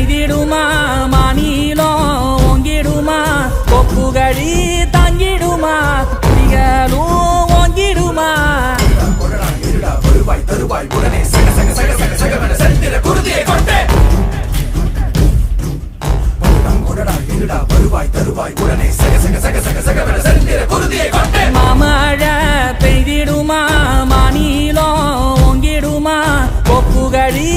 பெய்திடுமா மாநிலம் ஓங்கிடுமா கொப்புகழி தாங்கிடுமா குடிகளும் ஓங்கிடுமா வருவாய் தருவாய் உடனே சக சக சக சக சகவென செல்திட குருதியை கொண்டே வருவாய் தருவாய் உடனே சக சக சக சக சகவென செல்திட குருதியை கொண்டே மாமழை பெய்திடுமா மாநிலம் ஓங்கிடுமா கொப்புகழி